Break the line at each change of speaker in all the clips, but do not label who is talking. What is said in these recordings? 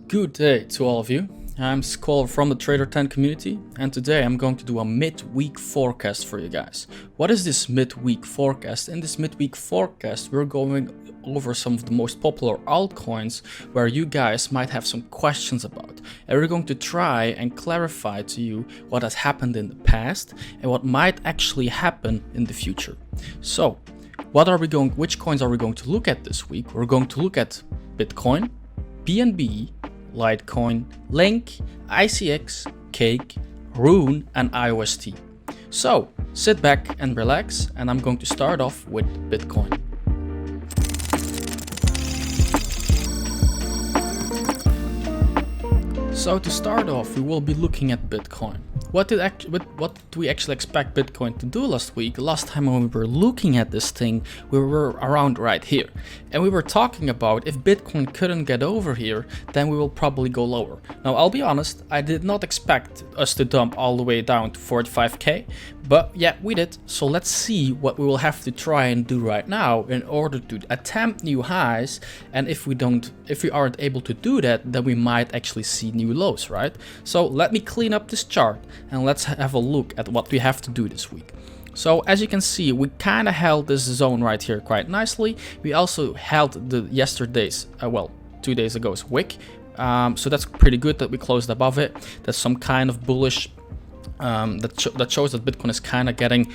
Good day to all of you. I'm Skoller from the Trader 10 community, and today I'm going to do a midweek forecast for you guys. What is this midweek forecast? In this midweek forecast, we're going over some of the most popular altcoins where you guys might have some questions about. And we're going to try and clarify to you what has happened in the past and what might actually happen in the future. So, which coins are we going to look at this week? We're going to look at Bitcoin, BNB, Litecoin, Link, ICX, Cake, RUNE and IOST. So sit back and relax, and I'm going to start off with Bitcoin. So to start off, we will be looking at Bitcoin. What did we actually expect Bitcoin to do last week? Last time when we were looking at this thing, we were around right here. And we were talking about if Bitcoin couldn't get over here, then we will probably go lower. Now, I'll be honest, I did not expect us to dump all the way down to 45k, but yeah, we did. So let's see what we will have to try and do right now in order to attempt new highs. And if we aren't able to do that, then we might actually see new lows, right? So let me clean up this chart and let's have a look at what we have to do this week. So as you can see, we kind of held this zone right here quite nicely. We also held the yesterday's, 2 days ago's wick. So that's pretty good that we closed above it. That's some kind of bullish, that shows that Bitcoin is kind of getting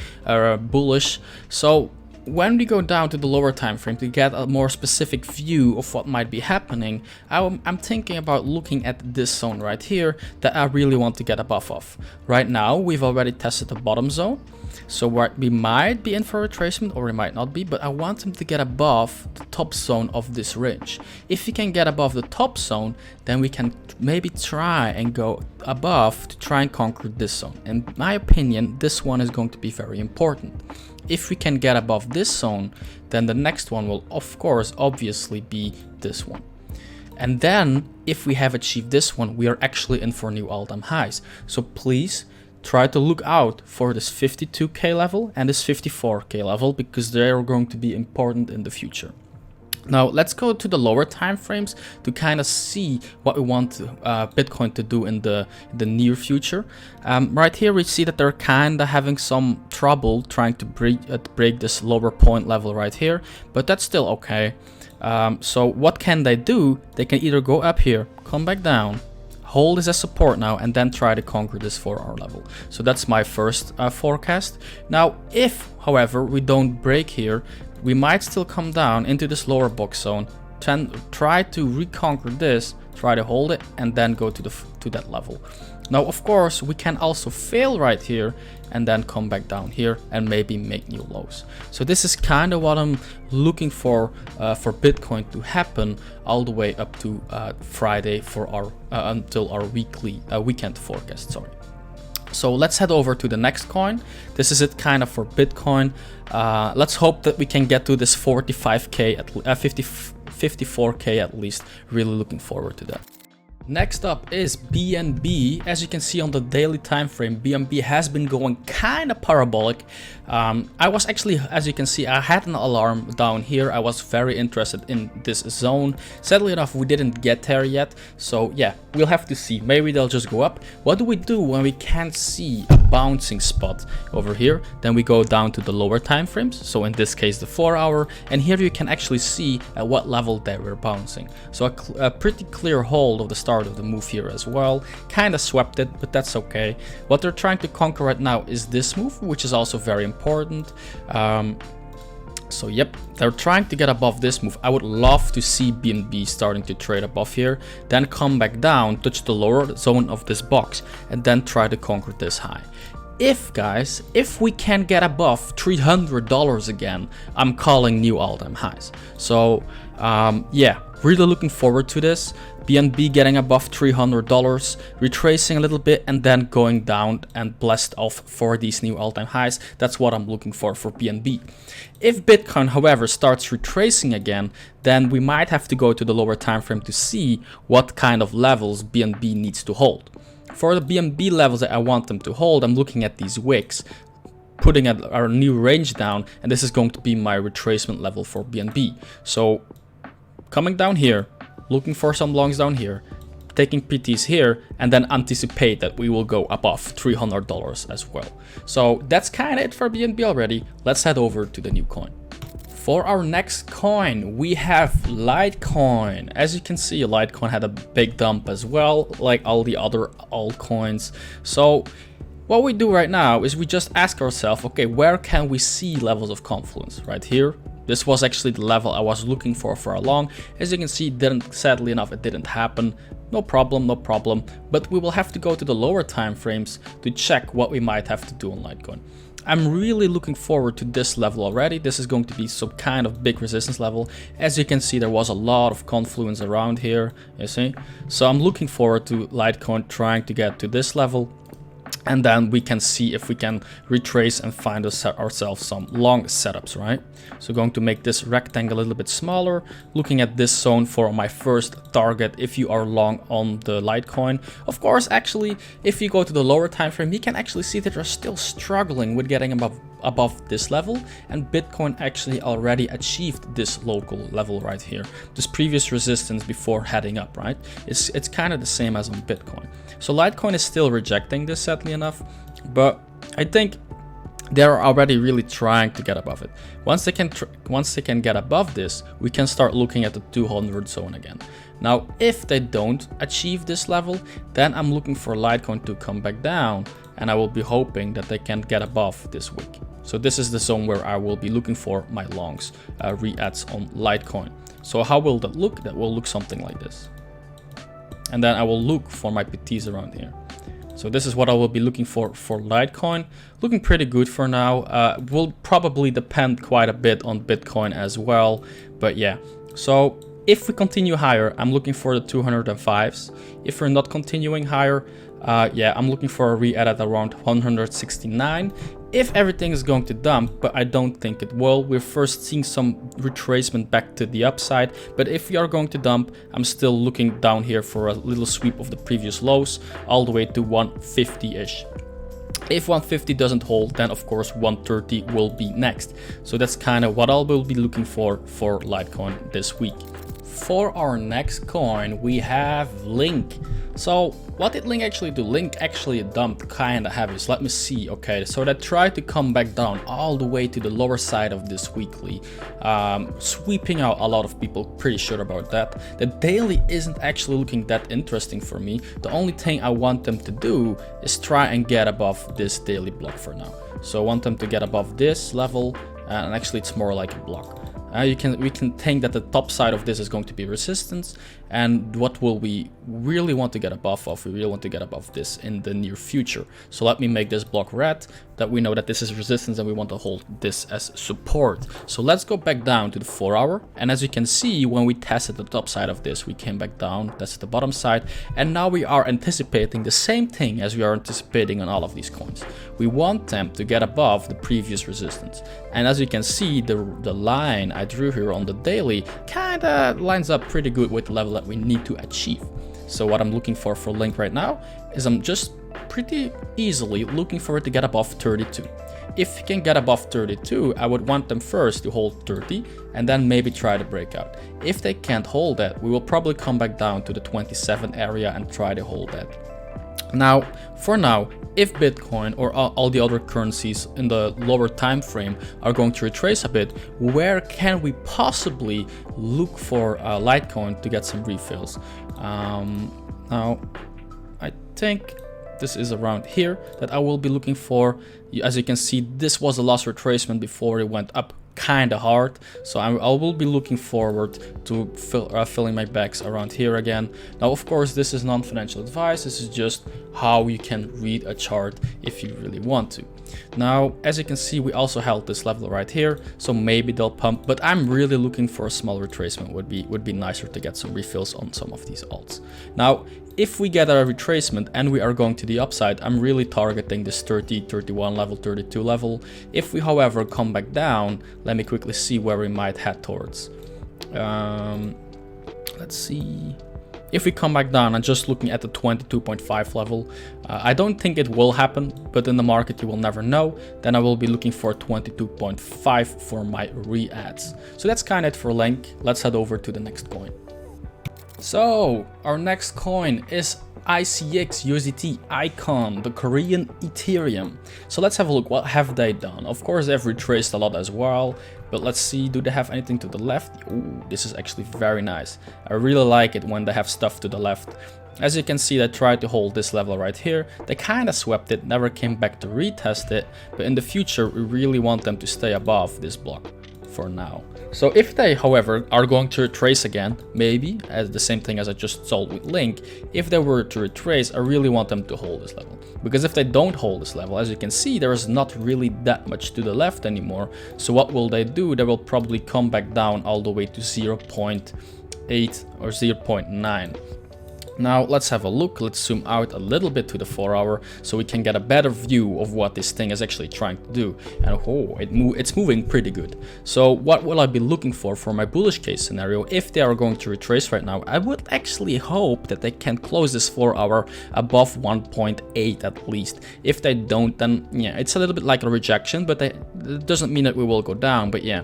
bullish. So when we go down to the lower time frame to get a more specific view of what might be happening, I'm thinking about looking at this zone right here that I really want to get above of. Right now, we've already tested the bottom zone, so we might be in for a retracement or we might not be, but I want him to get above the top zone of this range. If we can get above the top zone, then we can maybe try and go above to try and conquer this zone. In my opinion, this one is going to be very important. If we can get above this zone, then the next one will of course obviously be this one. And then if we have achieved this one, we are actually in for new all-time highs. So please try to look out for this 52k level and this 54k level, because they are going to be important in the future. Now let's go to the lower time frames to kind of see what we want Bitcoin to do in the near future. Right here we see that they're kind of having some trouble trying to break this lower point level right here, but that's still okay. So what can they do? They can either go up here, come back down, hold this as support now, and then try to conquer this 4-hour level. So that's my first forecast. Now if, however, we don't break here, we might still come down into this lower box zone, try to reconquer this, try to hold it, and then go to that level. Now, of course, we can also fail right here and then come back down here and maybe make new lows. So this is kind of what I'm looking for Bitcoin to happen all the way up to Friday for our until our weekend forecast. Sorry. So let's head over to the next coin. This is it kind of for Bitcoin. Let's hope that we can get to this 45k at 54k at least. Really looking forward to that. Next up is BNB. As you can see on the daily time frame, BNB has been going kind of parabolic. I was actually, as you can see, I had an alarm down here. I was very interested in this zone. Sadly enough, we didn't get there yet. So yeah, we'll have to see. Maybe they'll just go up. What do we do when we can't see a bouncing spot over here? Then we go down to the lower time frames. So in this case, the 4-hour. And here you can actually see at what level they were bouncing. So a pretty clear hold of the start of the move here as well. Kind of swept it, but that's okay. What they're trying to conquer right now is this move, which is also very important. So yep, they're trying to get above this move. I would love to see BNB starting to trade above here, then come back down, touch the lower zone of this box, and then try to conquer this high. If we can get above $300 again, I'm calling new all-time highs. So yeah, really looking forward to this. BNB getting above $300, retracing a little bit, and then going down and blast off for these new all-time highs. That's what I'm looking for BNB. If Bitcoin, however, starts retracing again, then we might have to go to the lower time frame to see what kind of levels BNB needs to hold. For the BNB levels that I want them to hold, I'm looking at these wicks, putting our new range down, and this is going to be my retracement level for BNB. So coming down here, looking for some longs down here, taking PTs here, and then anticipate that we will go above $300 as well. So that's kind of it for BNB already. Let's head over to the new coin. For our next coin, we have Litecoin. As you can see, Litecoin had a big dump as well, like all the other altcoins. So what we do right now is we just ask ourselves, okay, where can we see levels of confluence? Right here. This was actually the level I was looking for a long. As you can see, sadly enough, it didn't happen. No problem, no problem. But we will have to go to the lower time frames to check what we might have to do on Litecoin. I'm really looking forward to this level already. This is going to be some kind of big resistance level. As you can see, there was a lot of confluence around here, you see? So I'm looking forward to Litecoin trying to get to this level. And then we can see if we can retrace and find ourselves some long setups, right? So going to make this rectangle a little bit smaller, looking at this zone for my first target if you are long on the Litecoin. Of course, actually, if you go to the lower time frame, you can actually see that they're still struggling with getting above this level, and Bitcoin actually already achieved this local level right here, this previous resistance before heading up, right? It's kind of the same as on Bitcoin. So Litecoin is still rejecting this, sadly enough, but I think they're already really trying to get above it. Once they can get above this, we can start looking at the 200 zone again. Now, if they don't achieve this level, then I'm looking for Litecoin to come back down, and I will be hoping that they can get above this wick. So this is the zone where I will be looking for my longs, re-adds on Litecoin. So how will that look? That will look something like this. And then I will look for my PTs around here. So this is what I will be looking for Litecoin. Looking pretty good for now. Will probably depend quite a bit on Bitcoin as well. But yeah, so if we continue higher, I'm looking for the 205s. If we're not continuing higher, yeah, I'm looking for a re-add at around 169. If everything is going to dump, but I don't think it will. We're first seeing some retracement back to the upside, but if we are going to dump, I'm still looking down here for a little sweep of the previous lows all the way to 150-ish. If 150 doesn't hold, then of course 130 will be next. So that's kind of what I will be looking for Litecoin this week. For our next coin, we have Link. So what did Link actually do? Link actually dumped kind of heavy. So let me see. Okay, so they tried to come back down all the way to the lower side of this weekly, sweeping out a lot of people. Pretty sure about that. The daily isn't actually looking that interesting for me. The only thing I want them to do is try and get above this daily block for now. So I want them to get above this level, and actually it's more like a block. We can think that the top side of this is going to be resistance, and what will we really want to get above of? We really want to get above this in the near future. So let me make this block red, that we know that this is resistance and we want to hold this as support. So let's go back down to the 4 hour, and as you can see, when we tested the top side of this, we came back down, that's the bottom side, and now we are anticipating the same thing as we are anticipating on all of these coins. We want them to get above the previous resistance, and as you can see, the line I drew here on the daily kind of lines up pretty good with the level that we need to achieve. So what I'm looking for Link right now is I'm just pretty easily looking for it to get above 32. If you can get above 32, I would want them first to hold 30 and then maybe try to break out. If they can't hold that, we will probably come back down to the 27 area and try to hold that. Now, for now, if Bitcoin or all the other currencies in the lower time frame are going to retrace a bit, where can we possibly look for Litecoin to get some refills? Now, I think this is around here that I will be looking for. As you can see, this was the last retracement before it went up kind of hard, so I will be looking forward to filling my bags around here again. Now, of course, this is non-financial advice. This is just how you can read a chart if you really want to. Now, as you can see, we also held this level right here, so maybe they'll pump, but I'm really looking for a small retracement. Would be nicer to get some refills on some of these alts. Now, if we get a retracement and we are going to the upside, I'm really targeting this 30, 31 level, 32 level. If we, however, come back down, let me quickly see where we might head towards. Let's see. If we come back down, I'm just looking at the 22.5 level. I don't think it will happen, but in the market you will never know. Then I will be looking for 22.5 for my re-adds. So that's kind of it for Link. Let's head over to the next coin. So our next coin is ICX USDT Icon, the Korean Ethereum. So let's have a look. What have they done? Of course, they've retraced a lot as well, but let's see, do they have anything to the left? Ooh, this is actually very nice. I really like it when they have stuff to the left. As you can see, they tried to hold this level right here. They kind of swept it, never came back to retest it, but in the future we really want them to stay above this block for now. So if they, however, are going to retrace again, maybe, as the same thing as I just sold with Link, if they were to retrace, I really want them to hold this level. Because if they don't hold this level, as you can see, there is not really that much to the left anymore. So what will they do? They will probably come back down all the way to 0.8 or 0.9. Now let's have a look. Let's zoom out a little bit to the 4 hour so we can get a better view of what this thing is actually trying to do. And oh, it's moving pretty good. So what will I be looking for my bullish case scenario? If they are going to retrace right now, I would actually hope that they can close this 4 hour above 1.8 at least. If they don't, then yeah, it's a little bit like a rejection, but it doesn't mean that we will go down. But yeah,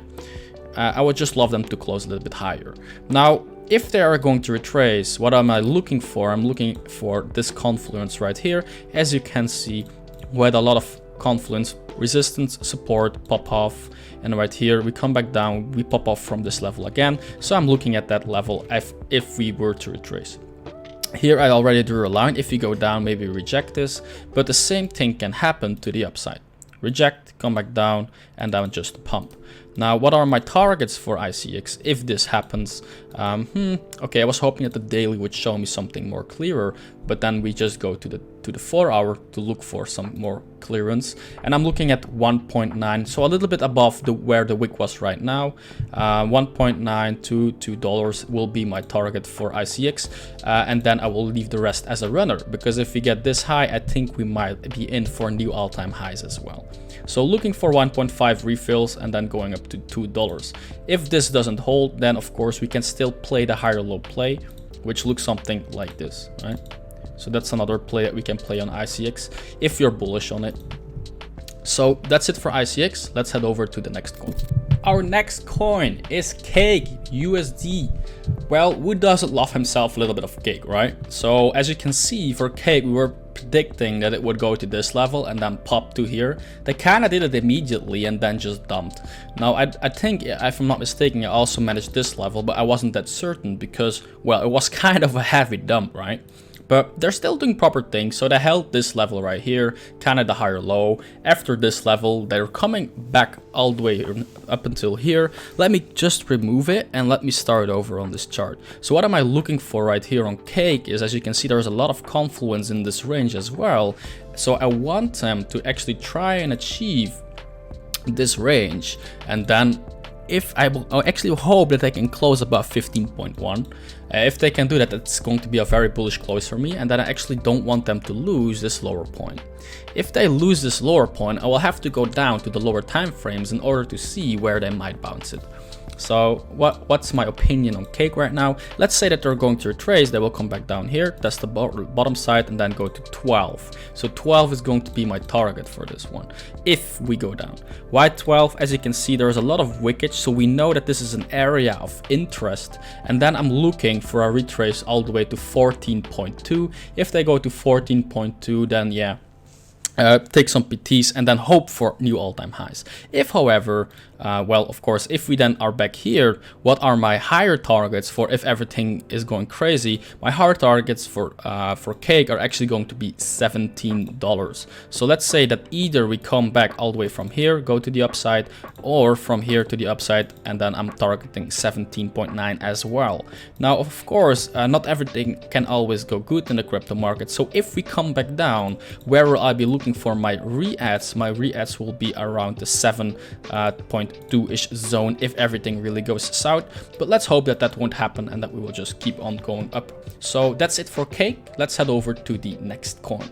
I would just love them to close a little bit higher. Now, if they are going to retrace, what am I looking for? I'm looking for this confluence right here. As you can see, we had a lot of confluence, resistance, support, pop off, and right here we come back down, we pop off from this level again. So I'm looking at that level if we were to retrace. Here I already drew a line. If you go down, maybe reject this, but the same thing can happen to the upside. Reject, come back down, and then just pump. Now, what are my targets for ICX if this happens? Okay, I was hoping that the daily would show me something more clearer, but then we just go to the 4 hour to look for some more clearance. And I'm looking at 1.9, so a little bit above where the wick was right now. 1.9 to $2 will be my target for ICX, and then I will leave the rest as a runner, because if we get this high, I think we might be in for new all-time highs as well. So looking for 1.5 refills and then going up to $2. If this doesn't hold, then of course we can still play the higher low play, which looks something like this, right? So that's another play that we can play on ICX if you're bullish on it. So that's it for ICX. Let's head over to the next coin. Our next coin is Cake USD. Well, who doesn't love himself a little bit of cake, right? So as you can see, for Cake, we were predicting that it would go to this level and then pop to here. They kind of did it immediately and then just dumped. Now I think, if I'm not mistaken, I also managed this level, but I wasn't that certain because, well, it was kind of a heavy dump, right? But they're still doing proper things, so they held this level right here, kind of the higher low. After this level, they're coming back all the way up until here. Let me just remove it and let me start over on this chart. So what am I looking for right here on Cake is, as you can see, there's a lot of confluence in this range as well. So I want them to actually try and achieve this range, and then if I actually hope that they can close above 15.1. If they can do that, it's going to be a very bullish close for me, and then I actually don't want them to lose this lower point. If they lose this lower point, I will have to go down to the lower time frames in order to see where they might bounce it. So what's my opinion on Cake right now? Let's say that they're going to retrace, they will come back down here, test the bottom side, and then go to 12. So 12 is going to be my target for this one, if we go down. Why 12? As you can see, there's a lot of wickage, so we know that this is an area of interest. And then I'm looking for a retrace all the way to 14.2. If they go to 14.2, then yeah, take some PTs and then hope for new all-time highs. If, however, well, of course, if we then are back here, what are my higher targets for if everything is going crazy? My higher targets for Cake are actually going to be $17. So let's say that either we come back all the way from here, go to the upside, or from here to the upside, and then I'm targeting 17.9 as well. Now, of course, not everything can always go good in the crypto market. So if we come back down, where will I be looking for my re-ads? My re-ads will be around the 7.2-ish zone if everything really goes south, but let's hope that that won't happen and that we will just keep on going up. So that's it for Cake. Let's head over to the next coin.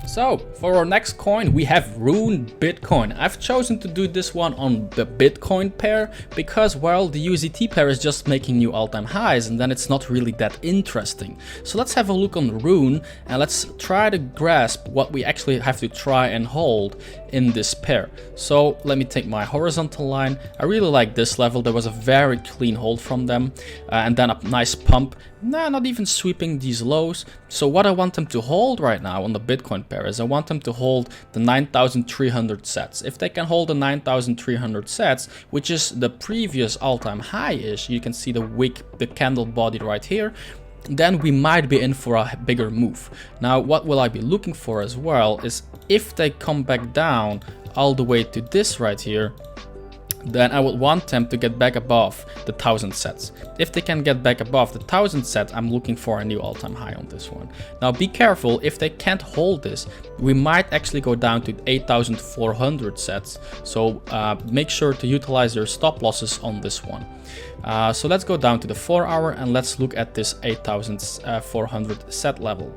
So for our next coin, we have RUNE Bitcoin. I've chosen to do this one on the Bitcoin pair because, well, the USDT pair is just making new all-time highs and then it's not really that interesting. So let's have a look on RUNE and let's try to grasp what we actually have to try and hold in this pair. So let me take my horizontal line. I really like this level. There was a very clean hold from them and then a nice pump. Nah, not even sweeping these lows. So what I want them to hold right now on the Bitcoin pair is I want them to hold the 9,300 sets. If they can hold the 9,300 sets, which is the previous all-time high-ish, you can see the wick, the candle body right here, then we might be in for a bigger move. Now, what will I be looking for as well is if they come back down all the way to this right here, then I would want them to get back above the 1,000 sets. If they can get back above the 1,000 set, I'm looking for a new all-time high on this one. Now be careful, if they can't hold this, we might actually go down to 8,400 sets. So make sure to utilize your stop losses on this one. So let's go down to the 4 hour and let's look at this 8,400 set level.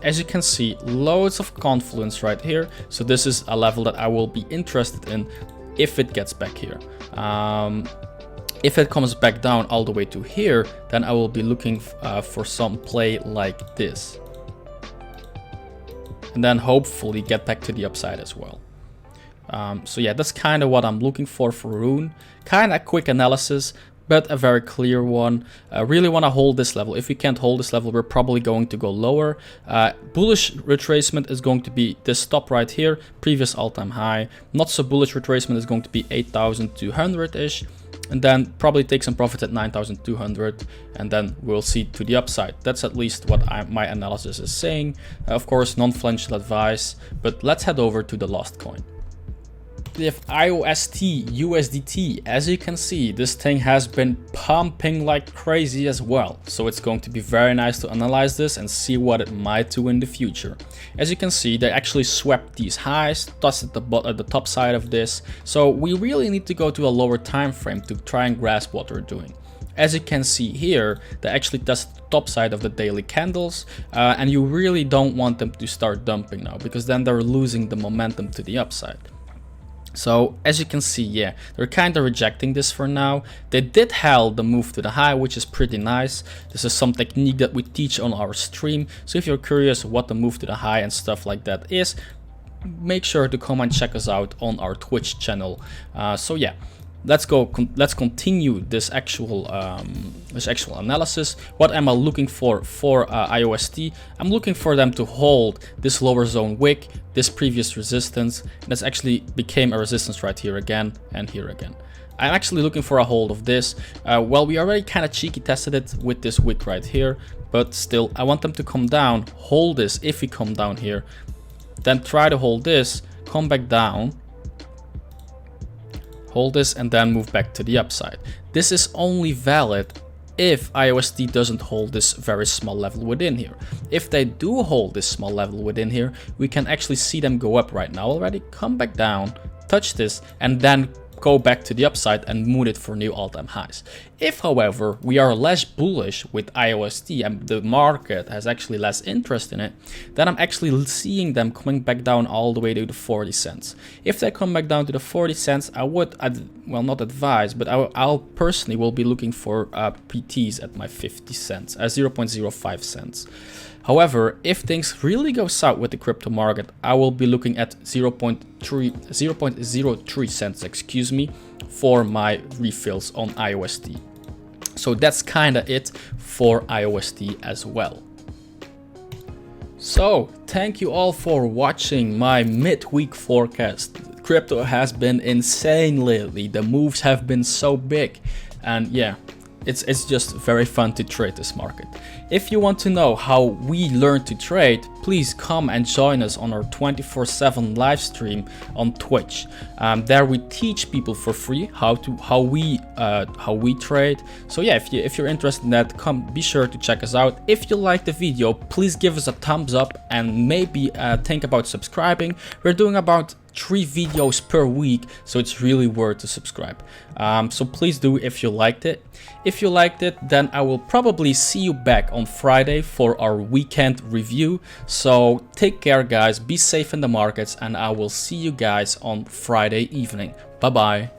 As you can see, loads of confluence right here. So this is a level that I will be interested in if it gets back here. If it comes back down all the way to here, then I will be looking for some play like this. And then hopefully get back to the upside as well. So yeah, that's kind of what I'm looking for RUNE. Kind of quick analysis, but a very clear one. I really want to hold this level. If we can't hold this level, we're probably going to go lower. Bullish retracement is going to be this stop right here, previous all-time high. Not so bullish retracement is going to be 8,200-ish, and then probably take some profit at 9,200, and then we'll see to the upside. That's at least what my analysis is saying. Of course, non-financial advice, but let's head over to the last coin. We have IOST USDT. As you can see, this thing has been pumping like crazy as well. So it's going to be very nice to analyze this and see what it might do in the future. As you can see, they actually swept these highs, touched at the top side of this. So we really need to go to a lower time frame to try and grasp what they're doing. As you can see here, they actually tested the top side of the daily candles, and you really don't want them to start dumping now, because then they're losing the momentum to the upside. So as you can see, yeah, they're kind of rejecting this for now. They did held the move to the high, which is pretty nice. This is some technique that we teach on our stream. So if you're curious what the move to the high and stuff like that is, make sure to come and check us out on our Twitch channel. So yeah, let's continue this actual analysis. What am I looking for IOST? I'm looking for them to hold this lower zone wick, this previous resistance, and this actually became a resistance right here again and here again. I'm actually looking for a hold of this. Well, we already kind of cheeky tested it with this wick right here, but still I want them to come down, hold this. If we come down here, then try to hold this, come back down, hold this, and then move back to the upside. This is only valid if IOST doesn't hold this very small level within here. If they do hold this small level within here, we can actually see them go up right now already, come back down, touch this, and then go back to the upside and moon it for new all-time highs. If, however, we are less bullish with IOST and the market has actually less interest in it, then I'm actually seeing them coming back down all the way to the 40 cents. If they come back down to the 40 cents, I would, well, not advise, but I'll personally will be looking for PTs at my 50 cents, 0.05 cents. However, if things really go south with the crypto market, I will be looking at 0.03 cents, excuse me, for my refills on IOST. So that's kind of it for IOST as well. So thank you all for watching my midweek forecast. Crypto has been insane lately. The moves have been so big, and yeah, it's just very fun to trade this market. If you want to know how we learn to trade, please come and join us on our 24/7 live stream on Twitch. There we teach people for free how we trade. So yeah, if you're interested in that, be sure to check us out. If you like the video, please give us a thumbs up and maybe think about subscribing. We're doing about 3 videos per week, so it's really worth to subscribe. So please do if you liked it. If you liked it, then I will probably see you back on Friday for our weekend review. So take care, guys, be safe in the markets, and I will see you guys on Friday evening. Bye bye.